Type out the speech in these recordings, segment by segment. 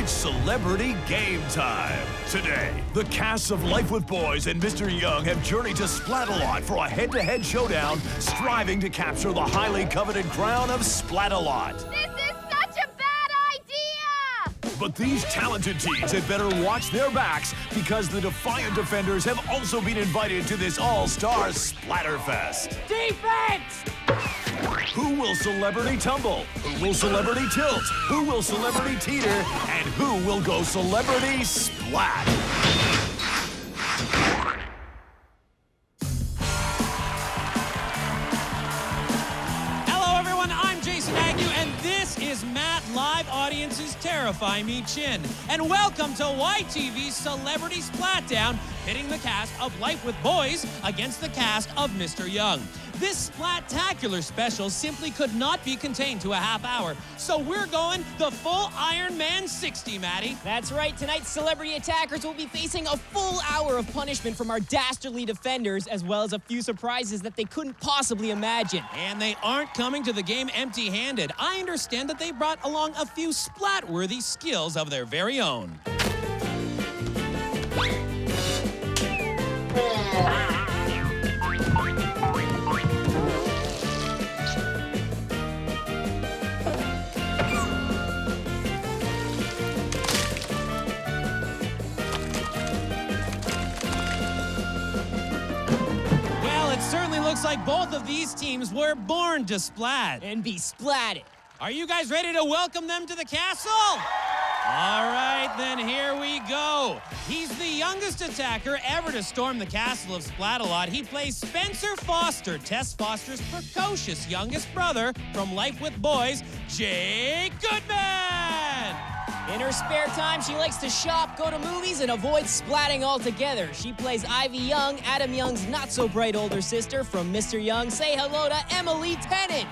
It's celebrity game time. Today, the casts of Life with Boys and Mr. Young have journeyed to Splatalot for a head-to-head showdown, striving to capture the highly coveted crown of Splatalot. This is such a bad idea! But these talented teens had better watch their backs because the Defiant Defenders have also been invited to this all-star Splatterfest. Defense! Who will celebrity tumble? Who will celebrity tilt? Who will celebrity teeter? And who will go celebrity splat? Hello, everyone. I'm Jason Agnew, and this is Matt Live Audience's Terrify Me Chin. And welcome to YTV's Celebrity Splatdown, pitting the cast of Life with Boys against the cast of Mr. Young. This Splatacular special simply could not be contained to a half hour, so we're going the full Iron Man 60, Maddie. That's right. Tonight's celebrity attackers will be facing a full hour of punishment from our dastardly defenders, as well as a few surprises that they couldn't possibly imagine. And they aren't coming to the game empty-handed. I understand that they brought along a few splat-worthy skills of their very own. Certainly looks like both of these teams were born to splat. And be splatted. Are you guys ready to welcome them to the castle? All right, then here we go. He's the youngest attacker ever to storm the castle of Splatalot. He plays Spencer Foster, Tess Foster's precocious youngest brother from Life with Boys, Jake Goodman. In her spare time, she likes to shop, go to movies, and avoid splatting altogether. She plays Ivy Young, Adam Young's not-so-bright older sister. From Mr. Young, say hello to Emily Tennant.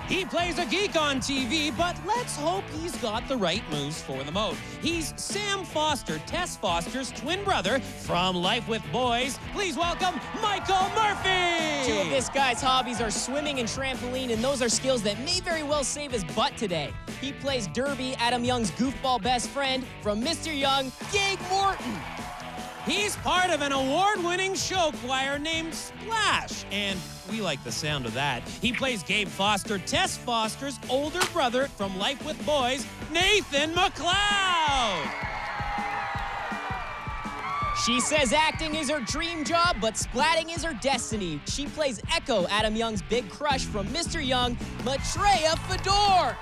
He plays a geek on TV, but let's hope he's got the right moves for the mode. He's Sam Foster, Tess Foster's twin brother from Life with Boys. Please welcome Michael Murphy! Two of this guy's hobbies are swimming and trampoline, and those are skills that may very well save his butt today. He plays Derby, Adam Young's goofball best friend. From Mr. Young, Gig Morton. He's part of an award-winning show choir named Splash, and we like the sound of that. He plays Gabe Foster, Tess Foster's older brother from Life with Boys, Nathan McLeod. She says acting is her dream job, but splatting is her destiny. She plays Echo, Adam Young's big crush. From Mr. Young, Maitreya Fedor.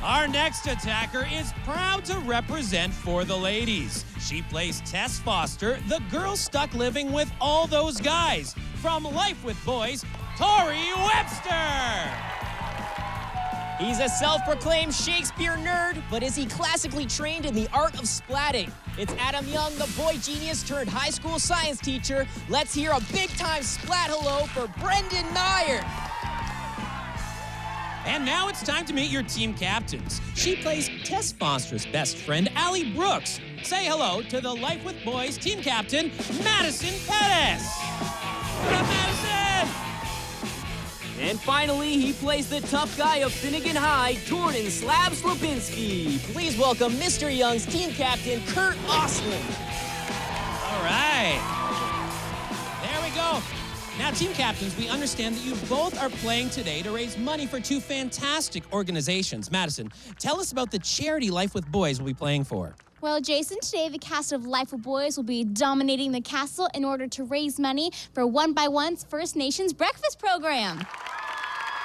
Our next attacker is proud to represent for the ladies. She plays Tess Foster, the girl stuck living with all those guys. From Life with Boys, Tori Webster. He's a self-proclaimed Shakespeare nerd, but is he classically trained in the art of splatting? It's Adam Young, the boy genius turned high school science teacher. Let's hear a big-time splat hello for Brendan Nair. And now it's time to meet your team captains. She plays Tess Foster's best friend, Allie Brooks. Say hello to the Life with Boys team captain, Madison Pettis. What up, Madison? And finally, he plays the tough guy of Finnegan High, Jordan Slabs Lipinski. Please welcome Mr. Young's team captain, Kurt Ostlund. All right. There we go. Now, team captains, we understand that you both are playing today to raise money for two fantastic organizations. Madison, tell us about the charity Life with Boys will be playing for. Well, Jason, today the cast of Life with Boys will be dominating the castle in order to raise money for One by One's First Nations breakfast program.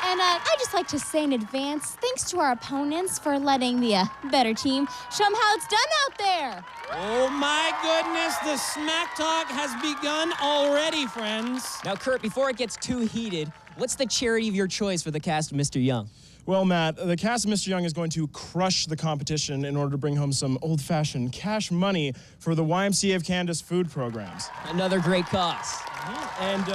And I'd just like to say in advance, thanks to our opponents for letting the better team show them how it's done out there. Oh my goodness, the smack talk has begun already, friends. Now, Kurt, before it gets too heated, what's the charity of your choice for the cast of Mr. Young? Well, Matt, the cast of Mr. Young is going to crush the competition in order to bring home some old-fashioned cash money for the YMCA of Canada's food programs. Another great cause. And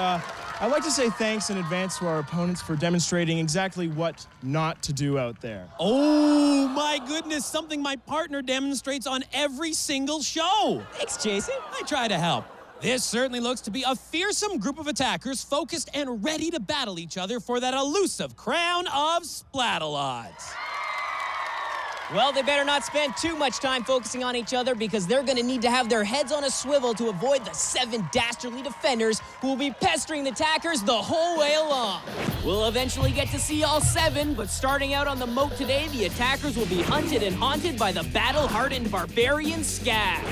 I'd like to say thanks in advance to our opponents for demonstrating exactly what not to do out there. Oh my goodness, something my partner demonstrates on every single show. Thanks, Jason. I try to help. This certainly looks to be a fearsome group of attackers focused and ready to battle each other for that elusive crown of Splatalot. Well, they better not spend too much time focusing on each other because they're going to need to have their heads on a swivel to avoid the 7 dastardly defenders who will be pestering the attackers the whole way along. We'll eventually get to see all 7, but starting out on the moat today, the attackers will be hunted and haunted by the battle-hardened barbarian Scab,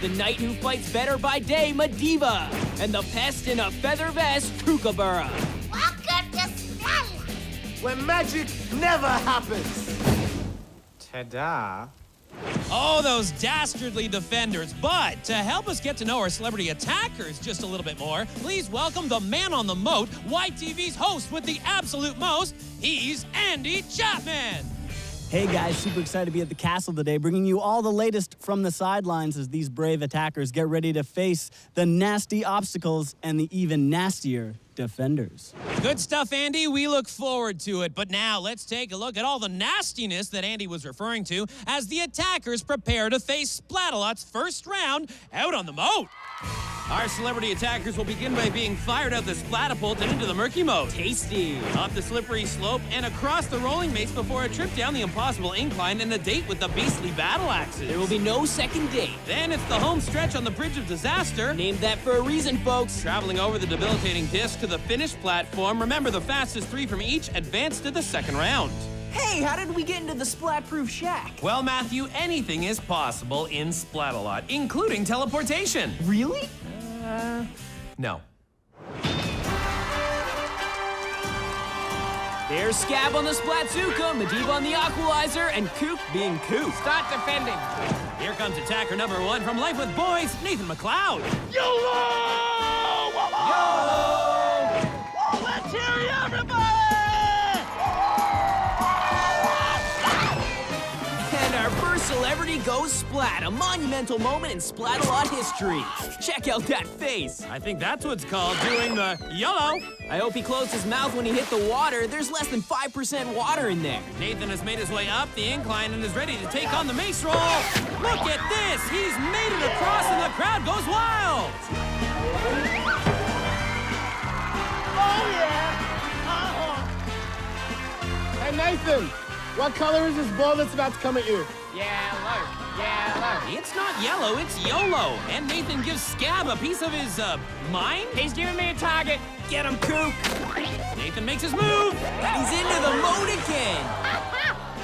the knight who fights better by day, Mediva, and the pest in a feather vest, Kookaburra. Welcome to Splatdown, where magic never happens. Ta-da. Oh, those dastardly defenders. But to help us get to know our celebrity attackers just a little bit more, please welcome the man on the moat, YTV's host with the absolute most. He's Andy Chapman. Hey guys, super excited to be at the castle today, bringing you all the latest from the sidelines as these brave attackers get ready to face the nasty obstacles and the even nastier defenders. Good stuff, Andy. We look forward to it. But now let's take a look at all the nastiness that Andy was referring to as the attackers prepare to face Splatalot's first round out on the moat. Our celebrity attackers will begin by being fired out the Splatapult and into the murky moat. Tasty. Up the slippery slope and across the rolling mace before a trip down the impossible incline and a date with the beastly battle axes. There will be no second date. Then it's the home stretch on the Bridge of Disaster. Named that for a reason, folks. Traveling over the debilitating disc to the finish platform. Remember, the fastest 3 from each advance to the second round. Hey, how did we get into the splat-proof shack? Well, Matthew, anything is possible in Splatalot, including teleportation. Really? No. There's Scab on the Splatzuka, Mediva on the Aqualizer, and Coop being Coop. Start defending. Here comes attacker number 1 from Life with Boys, Nathan McLeod. YOLO! YOLO! Let's hear you, everybody! And our first celebrity goes Splat, a monumental moment in Splatalot history. Check out that face. I think that's what's called doing the YOLO. I hope he closed his mouth when he hit the water. There's less than 5% water in there. Nathan has made his way up the incline and is ready to take on the mace roll. Look at this. He's made it across and the crowd goes wild. Oh, yeah! Hey, Nathan, what color is this ball that's about to come at you? It's not yellow, it's YOLO. And Nathan gives Scab a piece of his, mind? He's giving me a target. Get him, Coop. Nathan makes his move. And he's into the moat again.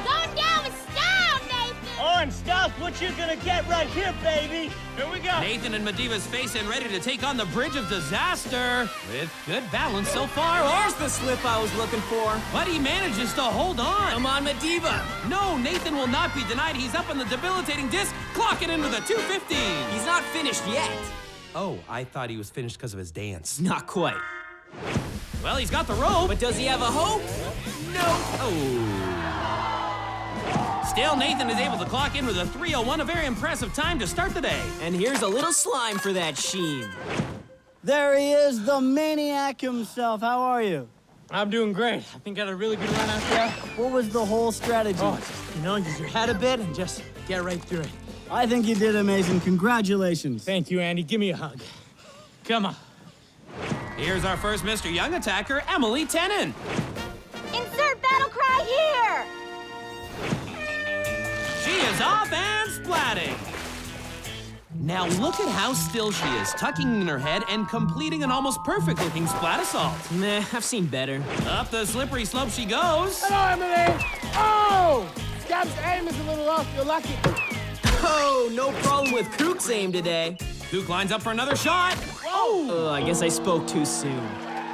going down with style, Nathan. Oh, and stop what you're gonna get right here, baby. Here we go. Nathan and Mediva's face in ready to take on the Bridge of Disaster. With good balance so far. There's the slip I was looking for. But he manages to hold on. Come on, Mediva. No, Nathan will not be denied. He's up on the debilitating disc, clocking into the 215. He's not finished yet. Oh, I thought he was finished because of his dance. Not quite. Well, he's got the rope. But does he have a hope? No. Oh. Still, Nathan is able to clock in with a 3:01, a very impressive time to start the day. And here's a little slime for that sheen. There he is, the maniac himself. How are you? I'm doing great. I think I had a really good run out there. What was the whole strategy? Oh, just, use your head a bit and just get right through it. I think you did amazing. Congratulations. Thank you, Andy. Give me a hug. Come on. Here's our first Mr. Young attacker, Emily Tennant. Insert battle cry here. She is off and splatting. Now look at how still she is, tucking in her head and completing an almost perfect-looking splat assault. Nah, I've seen better. Up the slippery slope she goes. Hello, Emily. Oh! Scab's aim is a little off. You're lucky. Oh, no problem with Kook's aim today. Kook lines up for another shot. Oh, I guess I spoke too soon.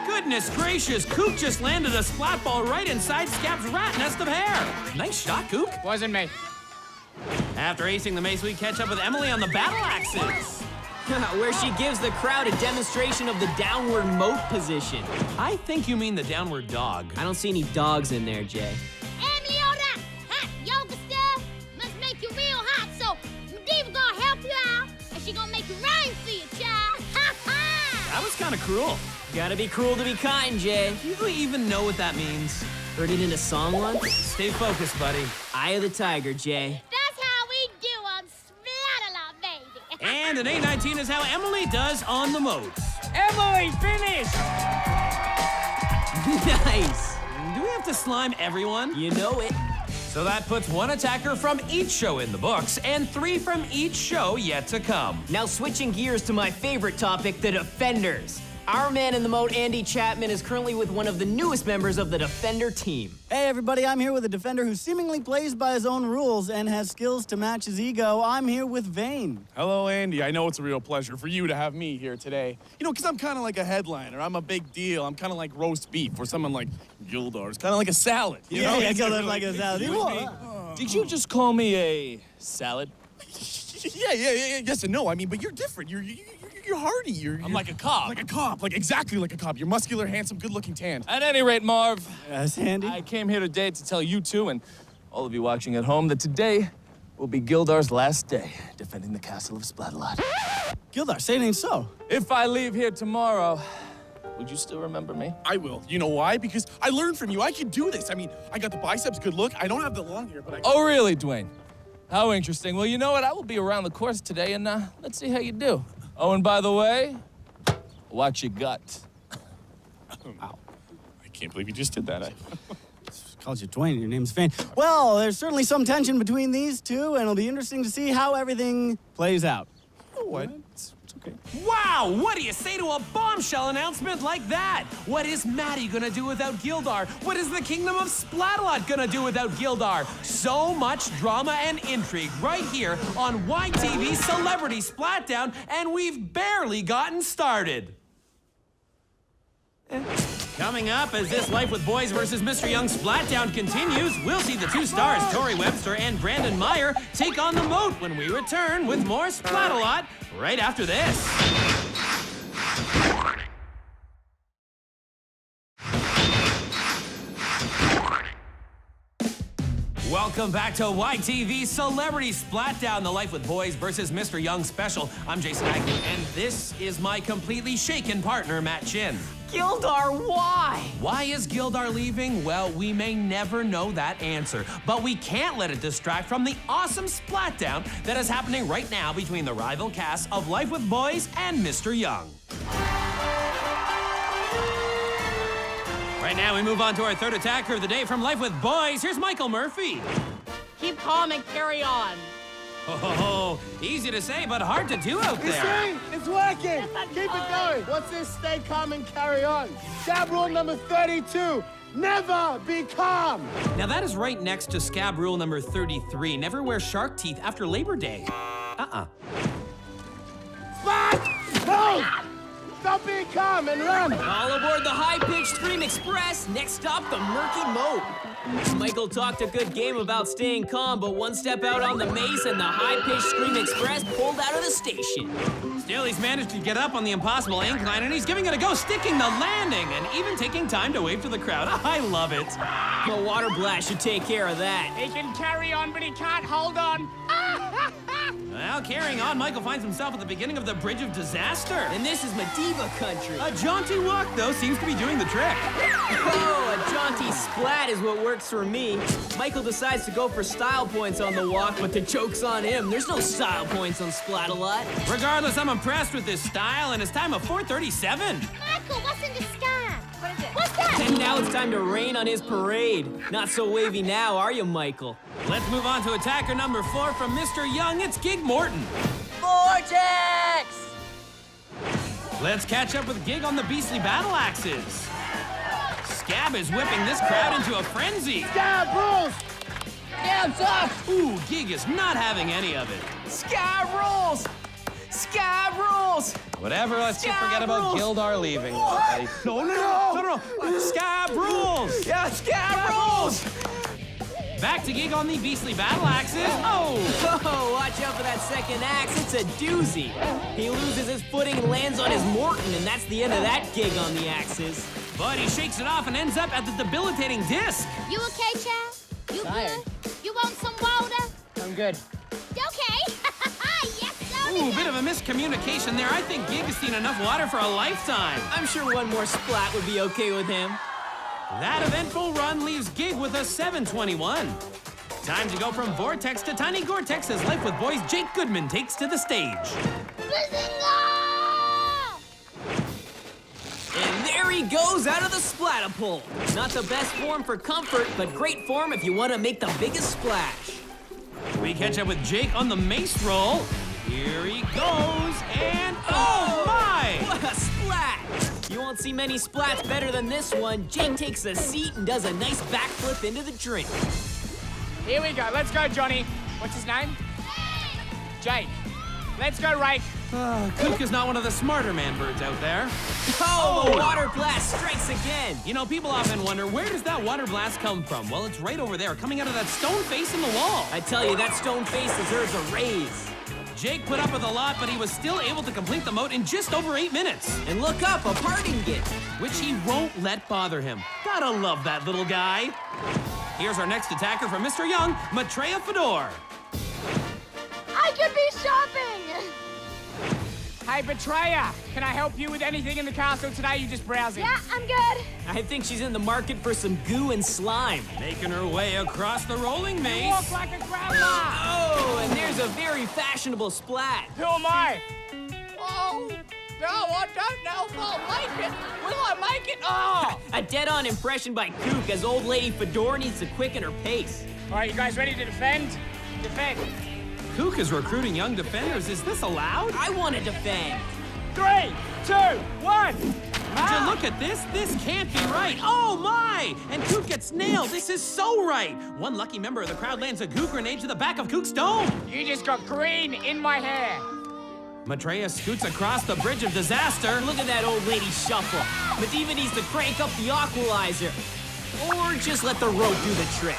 Goodness gracious, Kook just landed a splat ball right inside Scab's rat nest of hair. Nice shot, Kook. Wasn't me. After acing the mace, we catch up with Emily on the battle axes. Where she gives the crowd a demonstration of the downward moat position. I think you mean the downward dog. I don't see any dogs in there, Jay. Emily, all that hot yoga stuff must make you real hot, so Mediva gonna help you out, and she gonna make it rain for you, child. That was kind of cruel. Gotta be cruel to be kind, Jay. Do you even know what that means? Heard it in a song once? Stay focused, buddy. Eye of the tiger, Jay. That's how we do on Splatalot, baby. And an 819 is how Emily does on the moats. Emily, finish! Nice. Do we have to slime everyone? You know it. So that puts 1 attacker from each show in the books and 3 from each show yet to come. Now switching gears to my favorite topic, the Defenders. Our man in the moat, Andy Chapman, is currently with one of the newest members of the Defender team. Hey everybody, I'm here with a defender who seemingly plays by his own rules and has skills to match his ego. I'm here with Vane. Hello, Andy. I know it's a real pleasure for you to have me here today. You know, because I'm kind of like a headliner. I'm a big deal. I'm kind of like roast beef, or someone like Gildar. It's kind of like a salad. You know? I got it like a salad. Did you just call me a salad? Yeah, yes and no. I mean, but you're different. You're hardy. I'm like a cop. Like a cop. Like exactly like a cop. You're muscular, handsome, good-looking, tanned. At any rate, Marv, Yes, Andy? I came here today to tell you two and all of you watching at home that today will be Gildar's last day defending the castle of Splatalot. Gildar, say it ain't so. If I leave here tomorrow, would you still remember me? I will. You know why? Because I learned from you. I can do this. I mean, I got the biceps, good look. I don't have the long hair, but I... Oh, really, Dwayne? How interesting. Well, you know what? I will be around the course today, and let's see how you do. Oh, and by the way, watch your gut. Ow. I can't believe you just did that. Called you Dwayne, your name's Vane. Well, there's certainly some tension between these two, and it'll be interesting to see how everything plays out. You know what? It's okay. Wow, what do you say to a bombshell announcement like that? What is Maddie gonna do without Gildar? What is the Kingdom of Splatalot gonna do without Gildar? So much drama and intrigue right here on YTV Celebrity Splatdown, and we've barely gotten started. Coming up, as this Life with Boys versus Mr. Young Splatdown continues, we'll see the 2 stars, Tori Webster and Brandon Meyer, take on the moat when we return with more Splatalot right after this. Welcome back to YTV Celebrity Splatdown, the Life with Boys versus Mr. Young special. I'm Jason Agnew, and this is my completely shaken partner, Matt Chin. Gildar, why? Why is Gildar leaving? Well, we may never know that answer, but we can't let it distract from the awesome Splatdown that is happening right now between the rival casts of Life with Boys and Mr. Young. Right now, we move on to our 3rd attacker of the day from Life with Boys. Here's Michael Murphy. Keep calm and carry on. Oh, easy to say, but hard to do out there. See? It's working. Keep it going. What's this? Stay calm and carry on. Scab rule number 32. Never be calm. Now, that is right next to scab rule number 33. Never wear shark teeth after Labor Day. Splat! No! Stop being calm and run. All aboard the high-pitched Scream Express. Next stop, the murky moat. Michael talked a good game about staying calm, but one step out on the mace and the high-pitched Scream Express pulled out of the station. Still, he's managed to get up on the impossible incline, and he's giving it a go, sticking the landing, and even taking time to wave to the crowd. I love it. The water blast should take care of that. He can carry on, but he can't hold on. Well, carrying on, Michael finds himself at the beginning of the Bridge of Disaster. And this is Mediva country. A jaunty walk, though, seems to be doing the trick. Oh, a jaunty splat is what works for me. Michael decides to go for style points on the walk, but the joke's on him. There's no style points on Splatalot. Regardless, I'm impressed with this style, and it's time of 4:37. Michael, what's in the sky? What is it? What's that? And now it's time to rain on his parade. Not so wavy now, are you, Michael? Let's move on to attacker number 4 from Mr. Young. It's Gig Morton. Vortex! Let's catch up with Gig on the beastly battle axes. Scab is whipping this crowd into a frenzy. Scab rules. Scab's up! Ooh, Gig is not having any of it. Scab rules! Scab rules! Whatever, let's just Scab forget about rules. Gildar leaving. What? No. Scab rules! Yeah, scab rules! Back to Gig on the beastly battle axes. Oh! Oh, watch out for that second axe. It's a doozy. He loses his footing and lands on his Morton, and that's the end of that Gig on the axes. But he shakes it off and ends up at the debilitating disc. You okay, Chad? You Tired. good? You want some water? I'm good. Okay. Yes, so Ooh, bit of a miscommunication there. I think Gig has seen enough water for a lifetime. I'm sure one more splat would be okay with him. That eventful run leaves Gig with a 721. Time to go from Vortex to Tiny Gore-Tex as Life with Boys Jake Goodman takes to the stage. Bazinga! And there he goes out of the Splatapole. Not the best form for comfort, but great form if you want to make the biggest splash. We catch up with Jake on the mace roll. Here he goes, and oh my! What a splat! You won't see many splats better than this one. Jake takes a seat and does a nice backflip into the drink. Here we go. Let's go, Johnny. What's his name? Jake. Let's go, Rake. Kook is not one of the smarter man birds out there. Oh, the water blast strikes again. You know, people often wonder, where does that water blast come from? Well, it's right over there, coming out of that stone face in the wall. I tell you, that stone face deserves a raise. Jake put up with a lot, but he was still able to complete the moat in just over 8 minutes. And look up, a parting gift. Which he won't let bother him. Gotta love that little guy. Here's our next attacker from Mr. Young, Maitreya Fedor. I could be shopping! Hey, Betrayer, can I help you with anything in the castle today? You just browsing? Yeah, I'm good. I think she's in the market for some goo and slime. Making her way across the rolling maze. Walk like a grandma! Oh, and there's a very fashionable splat. Who am I? Oh, no, I don't know if I'll make it. Will I make it? Oh! A dead-on impression by Kook as old lady Fedor needs to quicken her pace. All right, you guys ready to defend? Defend. Kook is recruiting young defenders. Is this allowed? I want to defend. 3, 2, 1. Would you look at this? This can't be right. Oh my! And Kook gets nailed. This is so right. One lucky member of the crowd lands a goo grenade to the back of Kook's dome. You just got green in my hair. Maitreya scoots across the bridge of disaster. Look at that old lady shuffle. Medivh needs to crank up the equalizer. Or just let the rope do the trick.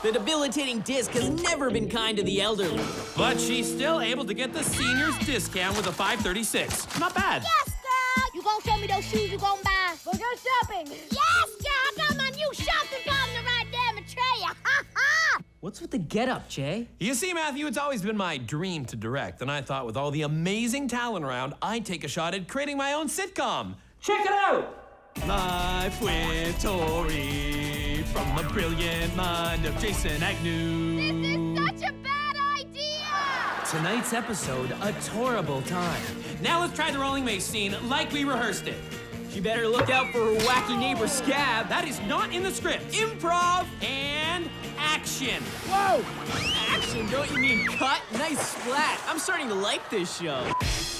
The debilitating disc has never been kind to the elderly. But she's still able to get the seniors discount with a 536. Not bad. Yes, girl! You gonna show me those shoes you gonna buy? We'll go shopping. Yes, girl! I got my new shopping partner right there, Maitreya. Ha ha! What's with the getup, Jay? You see, Matthew, it's always been my dream to direct, and I thought with all the amazing talent around, I'd take a shot at creating my own sitcom. Check it out! Life with Tori, from the brilliant mind of Jason Agnew. This is such a bad idea! Tonight's episode, a torrible time. Now let's try the rolling mace scene like we rehearsed it. She better look out for her wacky neighbor Scab. That is not in the script. Improv! And action. Whoa! Action, don't you mean cut? Nice splat. I'm starting to like this show.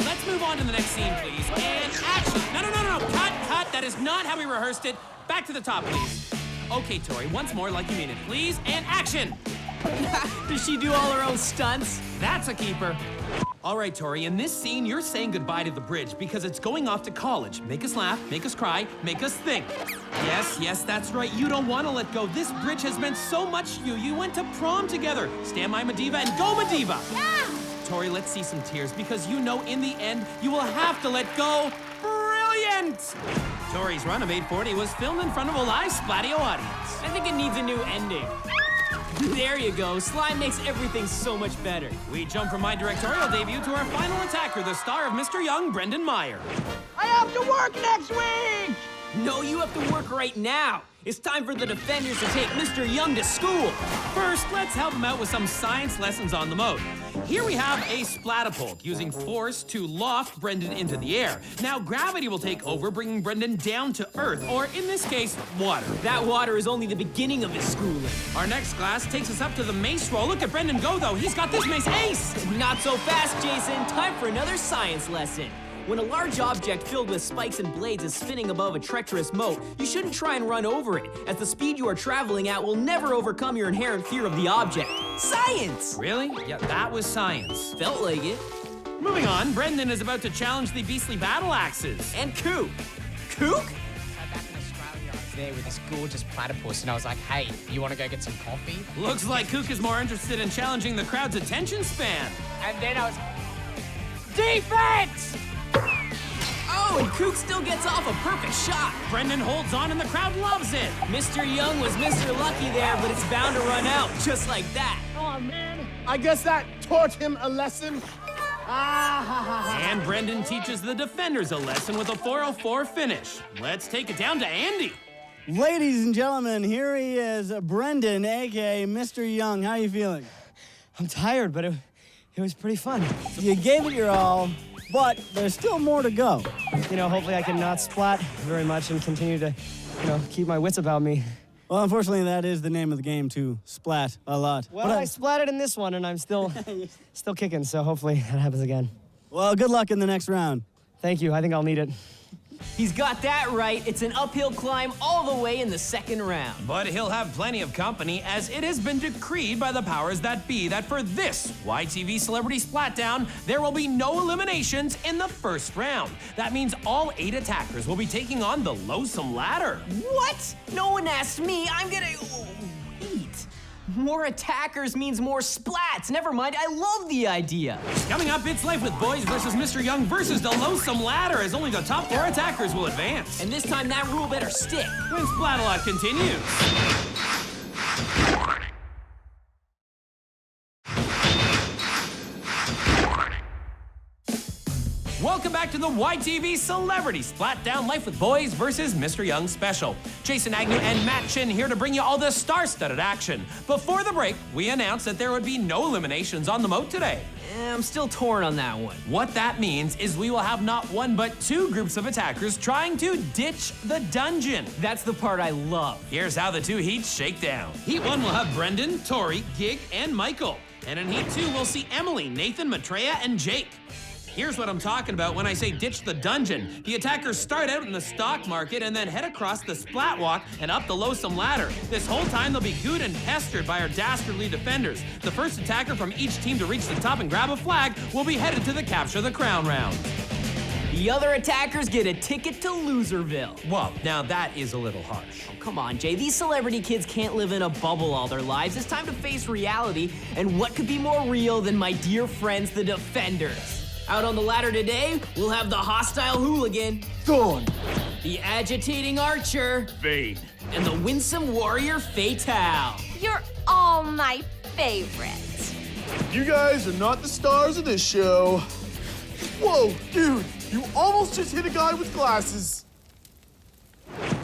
Let's move on to the next scene, please. And action. No. Cut. That is not how we rehearsed it. Back to the top, please. Okay, Tori, once more like you mean it, please. And action. Does she do all her own stunts? That's a keeper. All right, Tori, in this scene, you're saying goodbye to the bridge because it's going off to college. Make us laugh, make us cry, make us think. Yes, that's right. You don't want to let go. This bridge has meant so much to you. You went to prom together. Stand by Medivh and go, Medivh. Yeah! Tori, let's see some tears because you know in the end, you will have to let go. Brilliant! Tori's run of 840 was filmed in front of a live Splatio audience. I think it needs a new ending. There you go. Slime makes everything so much better. We jump from my directorial debut to our final attacker, the star of Mr. Young, Brendan Meyer. I have to work next week! No, you have to work right now. It's time for the defenders to take Mr. Young to school. First, let's help him out with some science lessons on the moat. Here we have a Splatapult using force to loft Brendan into the air. Now gravity will take over, bringing Brendan down to earth, or in this case, water. That water is only the beginning of his schooling. Our next class takes us up to the mace roll. Look at Brendan go, though. He's got this mace ace. Not so fast, Jason. Time for another science lesson. When a large object filled with spikes and blades is spinning above a treacherous moat, you shouldn't try and run over it, as the speed you are traveling at will never overcome your inherent fear of the object. Science! Really? Yeah, that was science. Felt like it. Moving on, Brendan is about to challenge the beastly battle axes. And Kook. Kook? Back in Australia, I was there with this gorgeous platypus, and I was like, hey, you want to go get some coffee? Looks like Kook is more interested in challenging the crowd's attention span. And then I was... Defense! Oh, and Kook still gets off a perfect shot. Brendan holds on and the crowd loves it. Mr. Young was Mr. Lucky there, but it's bound to run out, just like that. Oh, man. I guess that taught him a lesson. And Brendan teaches the defenders a lesson with a 404 finish. Let's take it down to Andy. Ladies and gentlemen, here he is, Brendan, a.k.a. Mr. Young. How are you feeling? I'm tired, but it was pretty fun. You gave it your all. but there's still more to go. You know, hopefully I can not splat very much and continue to, keep my wits about me. Well, unfortunately, that is the name of the game, too. Splat a lot. Well, I splatted in this one, and I'm still kicking, so hopefully that happens again. Well, good luck in the next round. Thank you. I think I'll need it. He's got that right. It's an uphill climb all the way in the second round. But he'll have plenty of company, as it has been decreed by the powers that be that for this YTV Celebrity Splatdown, there will be no eliminations in the first round. That means all 8 attackers will be taking on the loathsome ladder. What? No one asked me. I'm gonna... Wait. More attackers means more splats. Never mind, I love the idea. Coming up, it's Life with Boys versus Mr. Young versus the loathsome ladder, as only the top 4 attackers will advance. And this time, that rule better stick. When Splatalot continues. Welcome back to the YTV Celebrity Splatdown Life with Boys versus Mr. Young special. Jason Agnew and Matt Chin here to bring you all the star-studded action. Before the break, we announced that there would be no eliminations on the moat today. I'm still torn on that one. What that means is we will have not 1 but 2 groups of attackers trying to ditch the dungeon. That's the part I love. Here's how the 2 heats shake down. Heat 1 will have Brendan, Tori, Gig, and Michael. And in Heat 2, we'll see Emily, Nathan, Maitreya, and Jake. Here's what I'm talking about when I say ditch the dungeon. The attackers start out in the stock market and then head across the splat walk and up the loathsome ladder. This whole time they'll be gooed and pestered by our dastardly defenders. The first attacker from each team to reach the top and grab a flag will be headed to the Capture the Crown round. The other attackers get a ticket to Loserville. Well, now that is a little harsh. Oh, come on, Jay. These celebrity kids can't live in a bubble all their lives. It's time to face reality. And what could be more real than my dear friends, the defenders? Out on the ladder today, we'll have the hostile hooligan, Thorn. the agitating archer, Vane. and the winsome warrior, Fatale. You're all my favorites. You guys are not the stars of this show. Whoa, dude, you almost just hit a guy with glasses.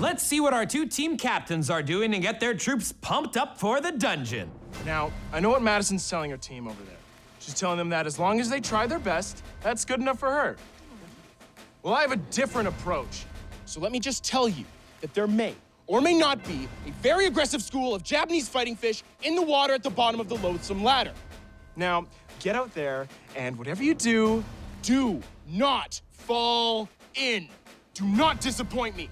Let's see what our 2 team captains are doing and get their troops pumped up for the dungeon. Now, I know what Madison's telling her team over there. She's telling them that as long as they try their best, that's good enough for her. Well, I have a different approach. So let me just tell you that there may or may not be a very aggressive school of Japanese fighting fish in the water at the bottom of the loathsome ladder. Now, get out there, and whatever you do, do not fall in. Do not disappoint me.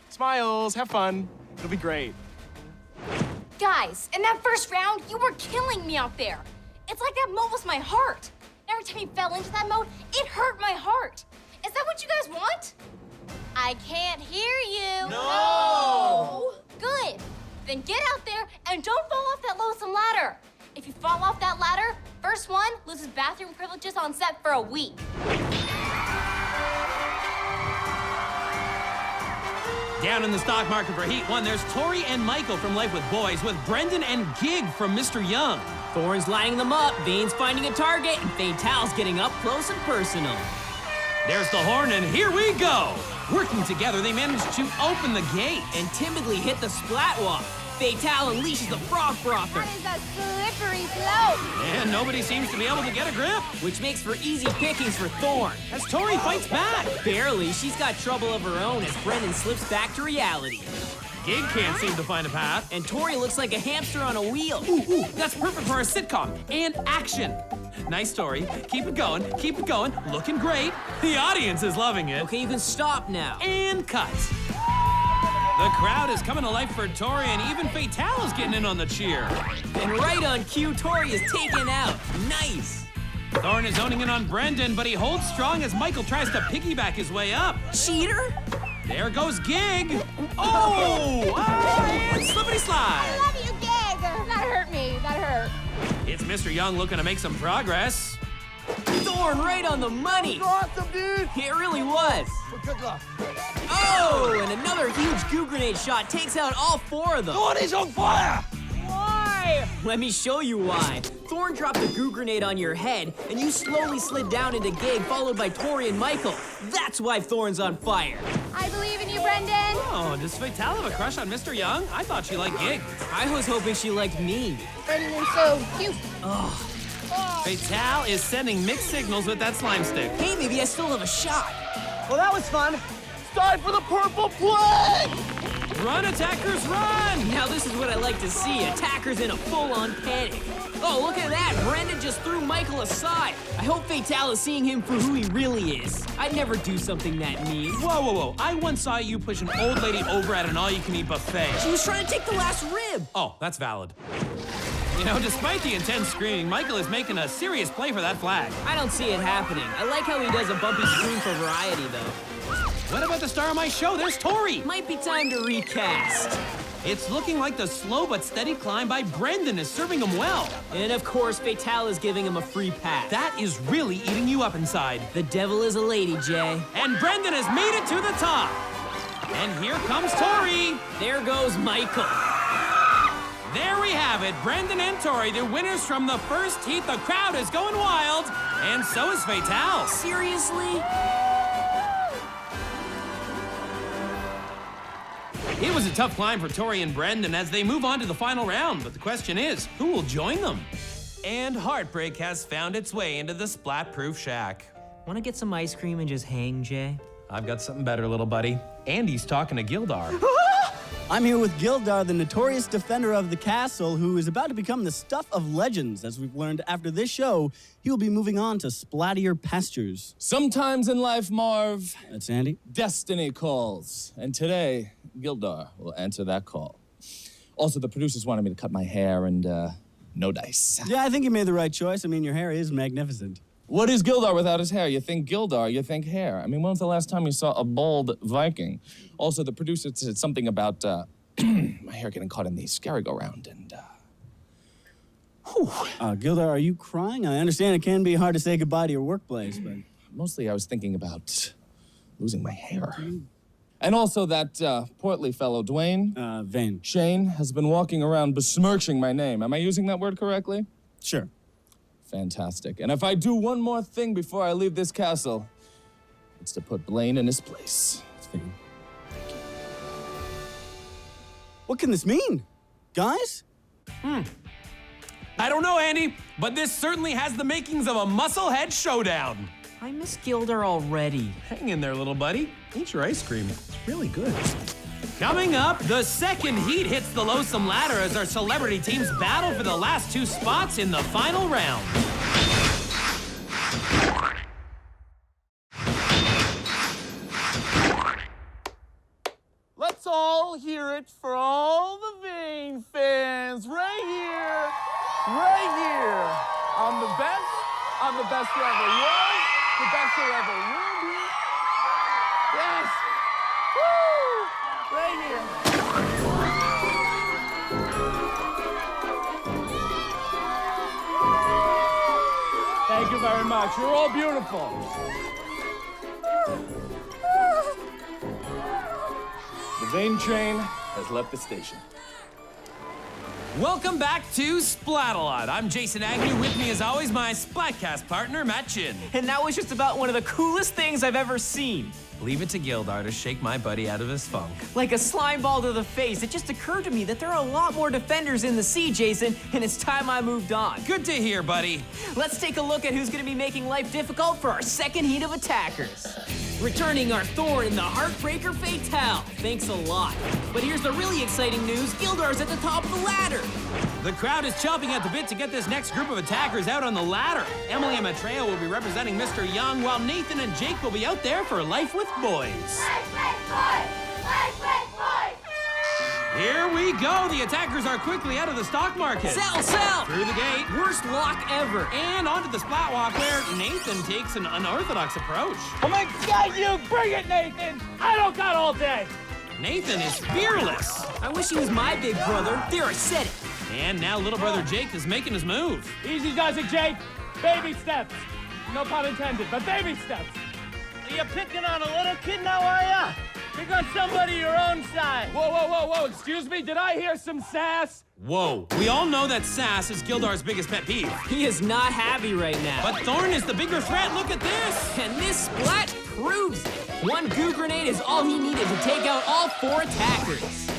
Smiles, have fun. It'll be great. Guys, in that first round, you were killing me out there. It's like that moat was my heart. Every time you fell into that moat, it hurt my heart. Is that what you guys want? I can't hear you. No! Good. Then get out there and don't fall off that loathsome ladder. If you fall off that ladder, first one loses bathroom privileges on set for a week. Down in the stock market for Heat 1, there's Tori and Michael from Life with Boys, with Brendan and Gig from Mr. Young. Thorn's lining them up, Vane's finding a target, and Fatale's getting up close and personal. There's the horn, and here we go! Working together, they manage to open the gate. And timidly hit the splat walk. Fatale unleashes the frog frother. That is a slippery slope. And nobody seems to be able to get a grip. Which makes for easy pickings for Thorn. As Tori fights back. Barely, she's got trouble of her own as Brendan slips back to reality. Gig can't seem to find a path. And Tori looks like a hamster on a wheel. Ooh, that's perfect for a sitcom. And action. Nice, Tori. Keep it going, looking great. The audience is loving it. Okay, you can stop now. And cut. The crowd is coming to life for Tori, and even Fatale is getting in on the cheer. And right on cue, Tori is taken out. Nice. Thorn is zoning in on Brendan, but he holds strong as Michael tries to piggyback his way up. Cheater? There goes Gig. Oh! And slippity slide. I love you, Gig. That hurt me. That hurt. It's Mr. Young looking to make some progress. Thorn right on the money. Awesome, dude. It really was. Good luck. Oh, and another huge goo grenade shot takes out all 4 of them. Thorn is on fire! Why? Let me show you why. Thorn dropped a goo grenade on your head, and you slowly slid down into Gig, followed by Tori and Michael. That's why Thorn's on fire. I believe in you, Brendan. Oh, does Fatale have a crush on Mr. Young? I thought she liked Gig. I was hoping she liked me. Brendan, you're so cute. Oh. Fatal is sending mixed signals with that slime stick. Hey, maybe I still have a shot. Well, that was fun. Time for the purple plague! Run, attackers, run! Now this is what I like to see. Attackers in a full-on panic. Oh, look at that. Brendan just threw Michael aside. I hope Fatal is seeing him for who he really is. I'd never do something that mean. Whoa, whoa, whoa. I once saw you push an old lady over at an all-you-can-eat buffet. She was trying to take the last rib. Oh, that's valid. You know, despite the intense screaming, Michael is making a serious play for that flag. I don't see it happening. I like how he does a bumpy scream for variety, though. What about the star of my show? There's Tori. Might be time to recast. It's looking like the slow but steady climb by Brendan is serving him well. And of course, Fatal is giving him a free pass. That is really eating you up inside. The devil is a lady, Jay. And Brendan has made it to the top. And here comes Tori. There goes Michael. There we have it. Brendan and Tori, the winners from the first heat. The crowd is going wild. And so is Fatal. Seriously? It was a tough climb for Tori and Brendan as they move on to the final round, but the question is, who will join them? And heartbreak has found its way into the Splat-proof shack. Want to get some ice cream and just hang, Jay? I've got something better, little buddy. Andy's talking to Gildar. I'm here with Gildar, the notorious defender of the castle, who is about to become the stuff of legends. As we've learned after this show, he will be moving on to splattier pastures. Sometimes in life, Marv, That's Andy. destiny calls. And today, Gildar will answer that call. Also, the producers wanted me to cut my hair and, no dice. Yeah, I think you made the right choice. I mean, your hair is magnificent. What is Gildar without his hair? You think Gildar, you think hair. I mean, when was the last time you saw a bald Viking? Also, the producer said something about my hair getting caught in the scary-go-round, and, Gildar, are you crying? I understand it can be hard to say goodbye to your workplace, but... Mostly I was thinking about losing my hair. And also that portly fellow, Dwayne. Vane. Shane has been walking around besmirching my name. Am I using that word correctly? Sure. Fantastic. And if I do one more thing before I leave this castle, it's to put Blaine in his place. It's Vane. What can this mean? Guys? I don't know, Andy, but this certainly has the makings of a musclehead showdown. I miss Gildar already. Hang in there, little buddy. Eat your ice cream. It's really good. Coming up, the second heat hits the loathsome ladder as our celebrity teams battle for the last two spots in the final round. Let's all hear it for all the Vane fans right here. I'm the best there ever was, the best there ever will be. Yes. Woo! Right here. Thank you very much. You're all beautiful. The Vane train has left the station. Welcome back to Splatalot. I'm Jason Agnew. With me, as always, my Splatcast partner, Matt Chin. And that was just about one of the coolest things I've ever seen. Leave it to Gildar to shake my buddy out of his funk. Like a slime ball to the face, it just occurred to me that there are a lot more defenders in the sea, Jason, and it's time I moved on. Good to hear, buddy. Let's take a look at who's gonna be making life difficult for our second heat of attackers. Returning our thorn in the Heartbreaker Fatal. Thanks a lot. But here's the really exciting news. Gildar's at the top of the ladder. The crowd is chomping at the bit to get this next group of attackers out on the ladder. Emily and Matteo will be representing Mr. Young, while Nathan and Jake will be out there for Life with Boys. Here we go. The attackers are quickly out of the stock market. Sell! Through the gate. Worst lock ever. And onto the splat walk where Nathan takes an unorthodox approach. Oh my God, you bring it, Nathan! I don't got all day. Nathan is fearless. I wish he was my big brother. There, I said it. And now little brother Jake is making his move. Easy does it, Jake. Baby steps. No pun intended, but baby steps. Are you picking on a little kid now, are ya? Pick on somebody your own size. Whoa, excuse me, did I hear some sass? Whoa, we all know that sass is Gildar's biggest pet peeve. He is not happy right now. But Thorn is the bigger threat, look at this! And this splat proves it. One goo grenade is all he needed to take out all four attackers.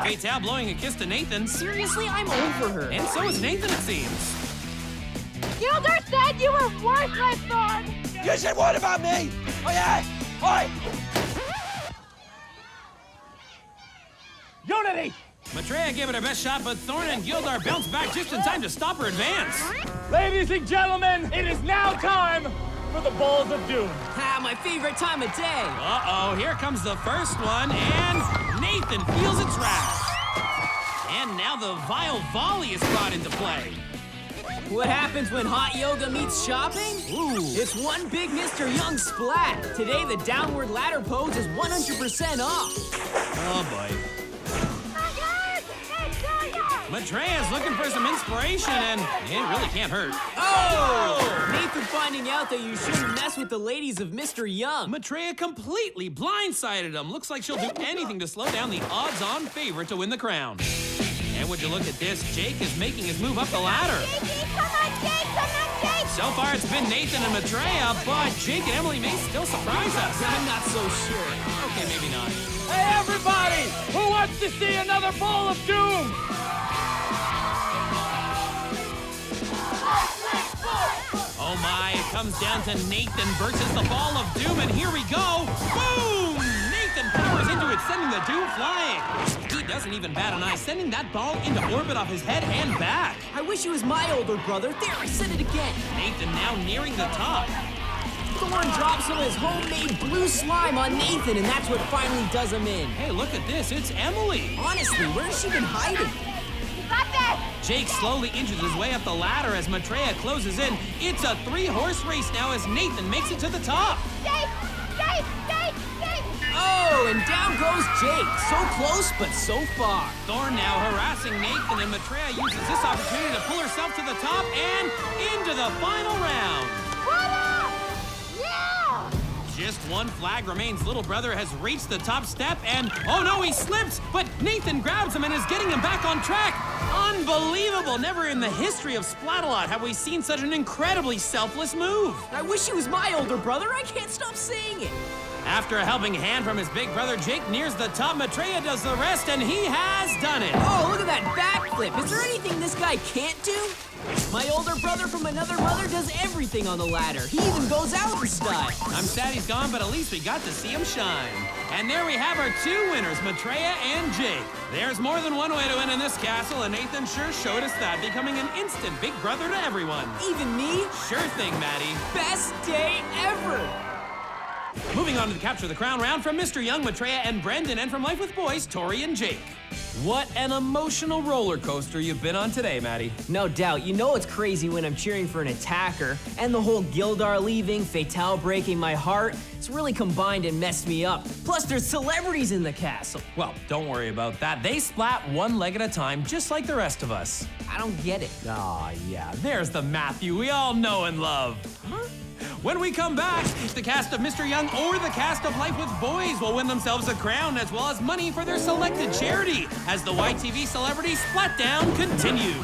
Fatal blowing a kiss to Nathan. Seriously, I'm over her. And so is Nathan, it seems. Gilder said you were worthless, Thorn! You said what about me? Oh, yeah? Oi! Unity! Maitreya gave it her best shot, but Thorn and Gildar bounced back just in time to stop her advance. Ladies and gentlemen, it is now time for the Balls of Doom. Ah, my favorite time of day. Uh-oh, here comes the first one, and Nathan feels its wrath. And now the vile volley is brought into play. What happens when hot yoga meets shopping? Ooh. It's one big Mr. Young splat. Today, the downward ladder pose is 100% off. Oh, boy. Maitreya's looking for some inspiration, and it really can't hurt. Oh! Nathan finding out that you shouldn't mess with the ladies of Mr. Young. Maitreya completely blindsided him. Looks like she'll do anything to slow down the odds-on favorite to win the crown. And would you look at this, Jake is making his move up the ladder. Come on, Jake! Come on, Jake! So far, it's been Nathan and Maitreya, but Jake and Emily may still surprise us. I'm not so sure. Okay, maybe not. Hey, everybody! Who wants to see another Ball of Doom? Oh my, it comes down to Nathan versus the Ball of Doom, and here we go. Boom! Nathan powers into it, sending the Doom flying. He doesn't even bat an eye, sending that ball into orbit off his head and back. I wish he was my older brother. There, I said it again. Nathan now nearing the top. Thorn drops some of his homemade blue slime on Nathan, and that's what finally does him in. Hey, look at this, it's Emily. Honestly, where's she been hiding? Got this! Jake slowly inches his way up the ladder as Maitreya closes in. It's a three-horse race now as Nathan makes it to the top. Jake! Jake! Jake! Jake! Oh, and down goes Jake. So close, but so far. Thorn now harassing Nathan, and Maitreya uses this opportunity to pull herself to the top and into the final round. What up? Yeah! Just one flag remains. Little brother has reached the top step, and oh no, he slips, but Nathan grabs him and is getting him back on track. Unbelievable! Never in the history of Splatalot have we seen such an incredibly selfless move. I wish he was my older brother. I can't stop saying it. After a helping hand from his big brother, Jake nears the top. Maitreya does the rest, and he has done it. Oh, look at that backflip. Is there anything this guy can't do? My older brother from another mother does everything on the ladder. He even goes out in style. I'm sad he's gone, but at least we got to see him shine. And there we have our two winners, Maitreya and Jake. There's more than one way to win in this castle, and Nathan sure showed us that, becoming an instant big brother to everyone. Even me? Sure thing, Maddie. Best day ever. Moving on to the Capture the Crown round from Mr. Young, Maitreya, and Brendan, and from Life with Boys, Tori and Jake. What an emotional roller coaster you've been on today, Maddie. No doubt. You know it's crazy when I'm cheering for an attacker, and the whole Gildar leaving, Fatale breaking my heart. It's really combined and messed me up. Plus, there's celebrities in the castle. Well, don't worry about that. They splat one leg at a time, just like the rest of us. I don't get it. Aw, yeah, there's the Matthew we all know and love. Huh? When we come back, the cast of Mr. Young or the cast of Life with Boys will win themselves a crown as well as money for their selected charity as the YTV Celebrity Splatdown continues.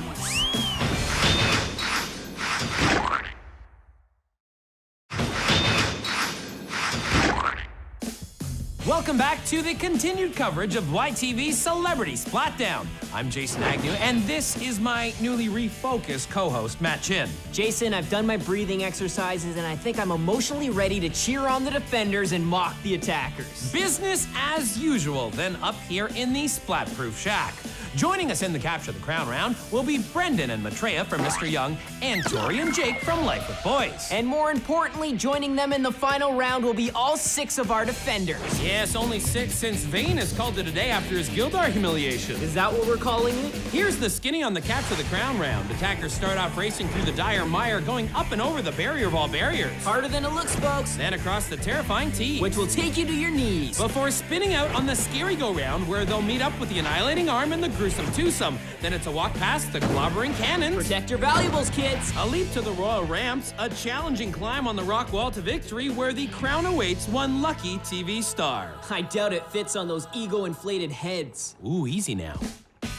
Welcome back to the continued coverage of YTV's Celebrity Splatdown. I'm Jason Agnew, and this is my newly refocused co-host, Matt Chin. Jason, I've done my breathing exercises, and I think I'm emotionally ready to cheer on the defenders and mock the attackers. Business as usual, then up here in the Splat-Proof Shack. Joining us in the Capture the Crown round will be Brendan and Maitreya from Mr. Young and Tori and Jake from Life with Boys. And more importantly, joining them in the final round will be all 6 of our defenders. Yes, only 6 since Vane has called it a day after his Gildar humiliation. Is that what we're calling it? Here's the skinny on the Capture the Crown round. Attackers start off racing through the dire mire, going up and over the barrier of all barriers. Harder than it looks, folks. Then across the terrifying T, which will take you to your knees. Before spinning out on the scary go-round, where they'll meet up with the annihilating arm and the gruesome twosome. Then it's a walk past the clobbering cannons. Protect your valuables, kids. A leap to the royal ramps, a challenging climb on the rock wall to victory, where the crown awaits one lucky TV star. I doubt it fits on those ego-inflated heads. Ooh, easy now.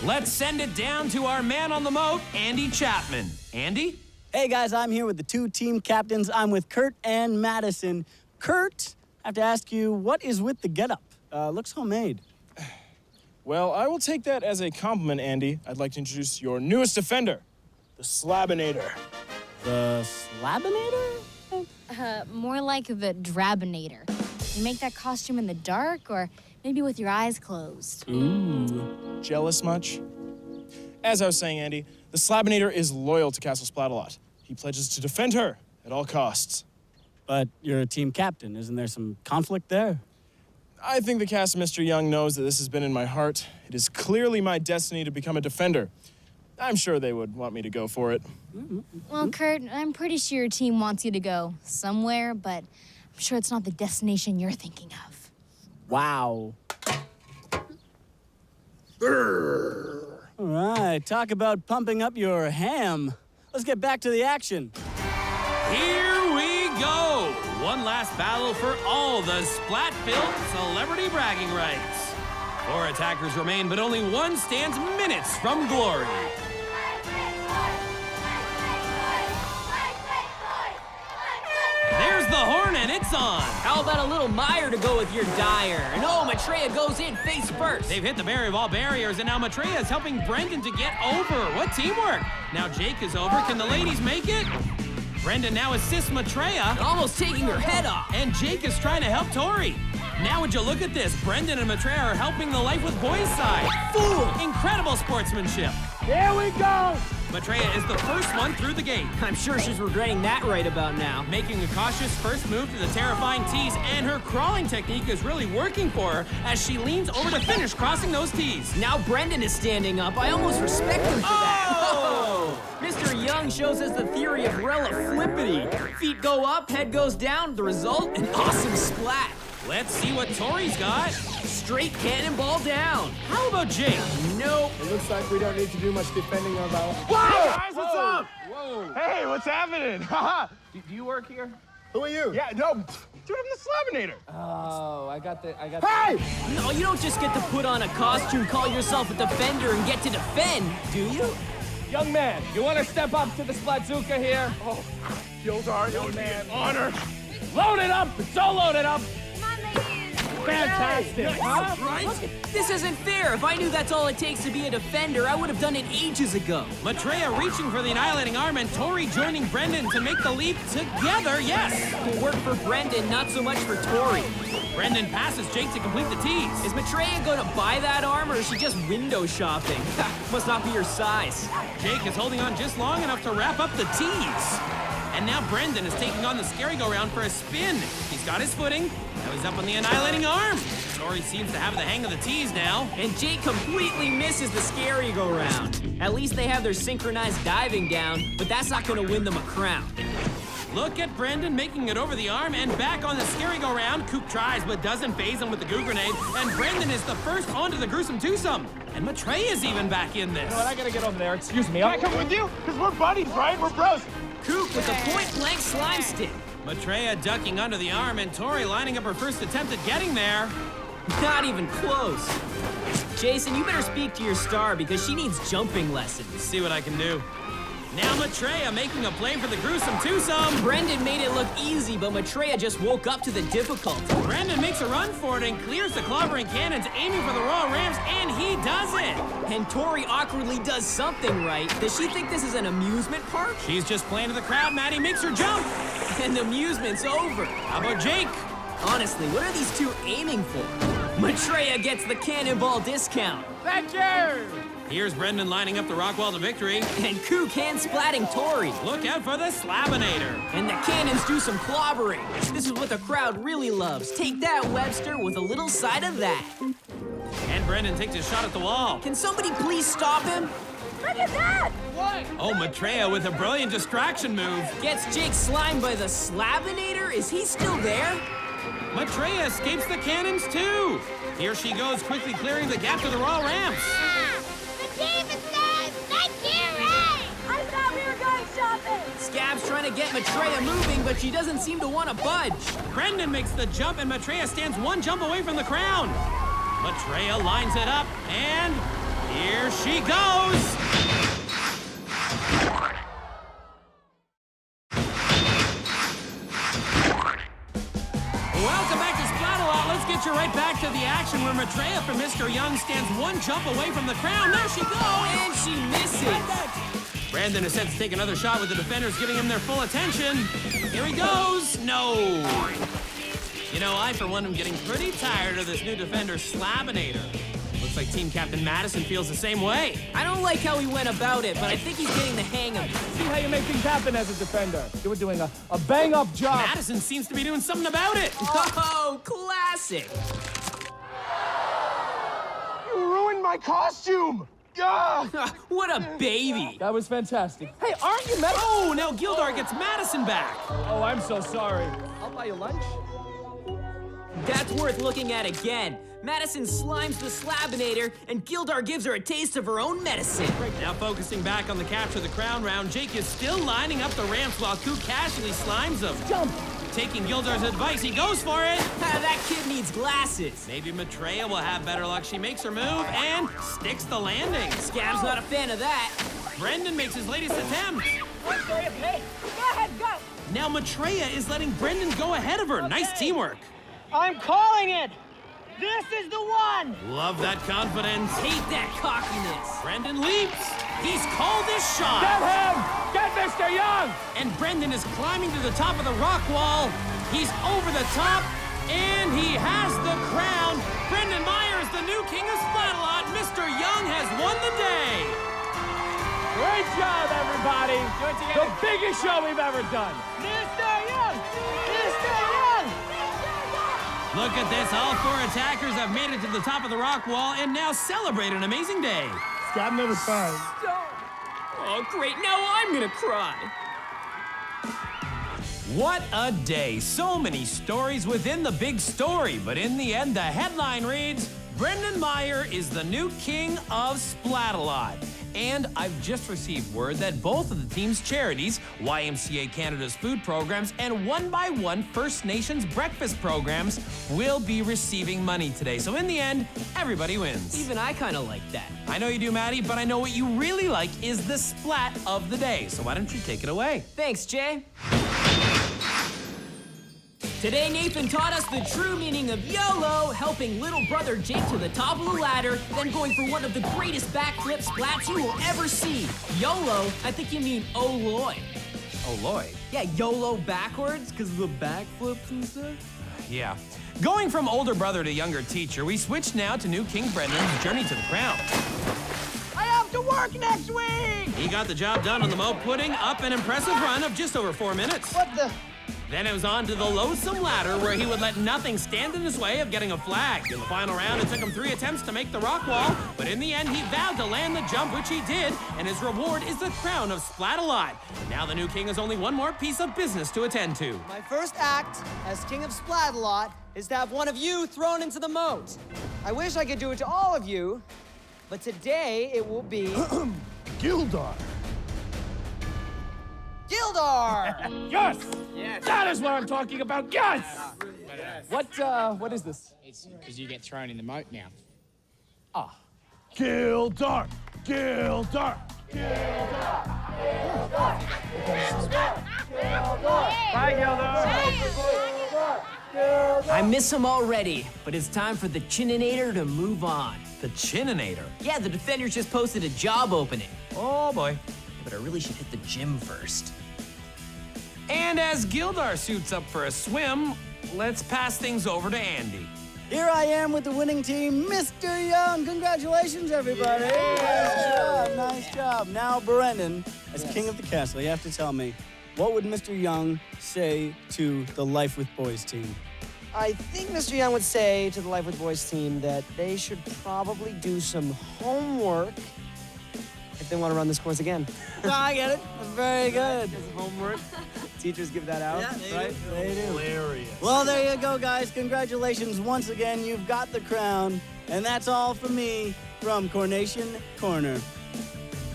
Let's send it down to our man on the moat, Andy Chapman. Andy? Hey guys, I'm here with the 2 team captains. I'm with Kurt and Madison. Kurt, I have to ask you, what is with the getup? Looks homemade. Well, I will take that as a compliment, Andy. I'd like to introduce your newest defender, the Slabinator. The Slabinator? More like the Drabinator. You make that costume in the dark or maybe with your eyes closed. Ooh. Jealous much? As I was saying, Andy, the Slabinator is loyal to Castle Splatalot. He pledges to defend her at all costs. But you're a team captain. Isn't there some conflict there? I think the cast of Mr. Young knows that this has been in my heart. It is clearly my destiny to become a defender. I'm sure they would want me to go for it. Well, Kurt, I'm pretty sure your team wants you to go somewhere, but I'm sure it's not the destination you're thinking of. Wow. All right, talk about pumping up your ham. Let's get back to the action. Here we go! One last battle for all the Splat-filled celebrity bragging rights. 4 attackers remain, but only one stands minutes from glory. There's the horn, and it's on. How about a little Meyer to go with your Dyer? And oh, Maitreya goes in face first. They've hit the barrier of all barriers, and now Maitreya is helping Brendan to get over. What teamwork! Now Jake is over. Can the ladies make it? Brendan now assists Maitreya. Almost taking her head off. And Jake is trying to help Tori. Now would you look at this? Brendan and Maitreya are helping the Life with Boys side. Fool! Incredible sportsmanship. Here we go! Maitreya is the first one through the gate. I'm sure she's regretting that right about now. Making a cautious first move to the terrifying tees, and her crawling technique is really working for her as she leans over to finish crossing those tees. Now Brendan is standing up. I almost respect him for that. Oh! Mr. Young shows us the theory of flippity. Feet go up, head goes down. The result, an awesome splat. Let's see what Tori's got. Straight cannonball down. How about Jake? Nope. It looks like we don't need to do much defending on that. Whoa! Guys, what's up? Whoa! Hey, what's happening? Haha. Do you work here? Who are you? Yeah, no, dude, I'm the Slabinator. Oh, I got the. Hey! No, you don't just get to put on a costume, call yourself a defender, and get to defend, do you? Young man, you want to step up to the Splatzuka here? Oh, Gildar, young man. Honor. Load it up! It's all loaded up! Come on, ladies. Fantastic, huh? Right? This isn't fair. If I knew that's all it takes to be a defender, I would have done it ages ago. Maitreya reaching for the annihilating arm, and Tori joining Brendan to make the leap together. Yes! It worked for Brendan, not so much for Tori. Brendan passes Jake to complete the tees. Is Maitreya going to buy that arm, or is she just window shopping? Must not be her size. Jake is holding on just long enough to wrap up the tees. And now Brendan is taking on the scary-go-round for a spin. He's got his footing. Now he's up on the annihilating arm. Tori seems to have the hang of the tees now. And Jake completely misses the scary-go-round. At least they have their synchronized diving down, but that's not going to win them a crown. Look at Brendan making it over the arm and back on the scary-go-round. Kook tries but doesn't phase him with the goo grenade. And Brendan is the first onto the gruesome twosome. And Maitreya's even back in this. You know what, I gotta get over there. Excuse me. Can I come with you? Because we're buddies, right? We're bros. Kook with a point-blank slime stick. Maitreya ducking under the arm, and Tori lining up her first attempt at getting there. Not even close. Jason, you better speak to your star because she needs jumping lessons. See what I can do. Now Maitreya making a play for the gruesome twosome. Brendan made it look easy, but Maitreya just woke up to the difficulty. Brendan makes a run for it and clears the clobbering cannons, aiming for the Royal Rams, and he does it. And Tori awkwardly does something right. Does she think this is an amusement park? She's just playing to the crowd. Maddie makes her jump. And the amusement's over. How about Jake? Honestly, what are these two aiming for? Maitreya gets the cannonball discount. Thank you! Here's Brendan lining up the rock wall to victory. And Kook hand-splatting Tori. Look out for the Slabinator. And the cannons do some clobbering. This is what the crowd really loves. Take that, Webster, with a little side of that. And Brendan takes his shot at the wall. Can somebody please stop him? Look at that! What? Oh, Maitreya with a brilliant distraction move. Gets Jake slimed by the Slabinator? Is he still there? Maitreya escapes the cannons too. Here she goes, quickly clearing the gap to the Royal Ramps. The team is safe! Thank you, Ray! I thought we were going shopping! Scab's trying to get Maitreya moving, but she doesn't seem to want to budge. Brendan makes the jump, and Maitreya stands one jump away from the crown. Maitreya lines it up, and here she goes. Welcome back to Splatalot. Let's get you right back to the action where Maitreya from Mr. Young stands one jump away from the crown. There she goes. And she misses. Brandon is set to take another shot with the defenders giving him their full attention. Here he goes. No. You know, I, for one, am getting pretty tired of this new defender, Slabinator. Looks like team captain Madison feels the same way. I don't like how he went about it, but I think he's getting the hang of it. See how you make things happen as a defender. You were doing a bang-up job. Madison seems to be doing something about it. Oh, classic. You ruined my costume! What a baby. That was fantastic. Hey, aren't you mad? Oh, now Gildar gets Madison back. Oh, I'm so sorry. I'll buy you lunch. That's worth looking at again. Madison slimes the Slabinator, and Gildar gives her a taste of her own medicine. Now focusing back on the capture the crown round, Jake is still lining up the ramps while Coop casually slimes them. Jump! Taking Gildar's advice, he goes for it. That kid needs glasses. Maybe Maitreya will have better luck. She makes her move and sticks the landing. Scab's not a fan of that. Brendan makes his latest attempt. Okay, go ahead, go. Now Maitreya is letting Brendan go ahead of her. Nice teamwork. I'm calling it. This is the one. Love that confidence. Hate that cockiness. Brendan leaps. He's called his shot. Get him! Get Mr. Young! And Brendan is climbing to the top of the rock wall. He's over the top, and he has the crown. Brendan Meyer is the new king of Splatalot. Mr. Young has won the day. Great job, everybody. The biggest show we've ever done. Mr. Young! Mr. Young! Look at this. All four attackers have made it to the top of the rock wall and now celebrate an amazing day. Scab never cries. Oh, great. Now I'm gonna cry. What a day. So many stories within the big story. But in the end, the headline reads, Brendan Meyer is the new king of Splatalot. And I've just received word that both of the team's charities, YMCA Canada's food programs and One by One First Nations breakfast programs, will be receiving money today. So in the end, everybody wins. Even I kind of like that. I know you do, Maddie, but I know what you really like is the splat of the day. So why don't you take it away? Thanks, Jay. Today, Nathan taught us the true meaning of YOLO, helping little brother Jake to the top of the ladder, then going for one of the greatest backflip splats you will ever see. YOLO, I think you mean oh Lloyd. Oh, Lloyd. Yeah, YOLO backwards, because of the backflips and stuff. Yeah. Going from older brother to younger teacher, we switch now to new King Brendan's journey to the crown. I have to work next week! He got the job done on the moat, putting up an impressive run of just over 4 minutes. What the? Then it was on to the loathsome ladder where he would let nothing stand in his way of getting a flag. In the final round, it took him 3 attempts to make the rock wall, but in the end, he vowed to land the jump, which he did, and his reward is the crown of Splatalot. Now the new king has only one more piece of business to attend to. My first act as king of Splatalot is to have one of you thrown into the moat. I wish I could do it to all of you, but today it will be... Gildar. Gildar! Yes! That is what I'm talking about. Yes! What is this? It's because you get thrown in the moat now. Gildar! Gildar! Bye, Gildar! I miss him already, but it's time for the Chininator to move on. The Chininator? Yeah, the Defenders just posted a job opening. Oh, boy. But I really should hit the gym first. And as Gildar suits up for a swim, let's pass things over to Andy. Here I am with the winning team, Mr. Young. Congratulations, everybody. Nice job, nice job. Now, Brendan, as king of the castle, you have to tell me, what would Mr. Young say to the Life with Boys team? I think Mr. Young would say to the Life with Boys team that they should probably do some homework if they want to run this course again. No, I get it. Very good. Homework. Teachers give that out, right? They do. Hilarious. Well, there you go, guys. Congratulations once again. You've got the crown. And that's all from me from Coronation Corner.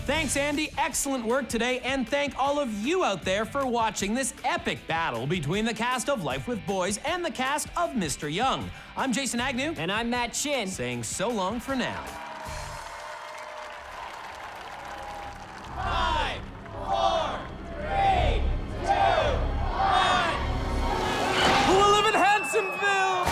Thanks, Andy. Excellent work today. And thank all of you out there for watching this epic battle between the cast of Life with Boys and the cast of Mr. Young. I'm Jason Agnew. And I'm Matt Chin. Saying so long for now. 5, 4, 3, 2, 1. Who will live in Hansonville?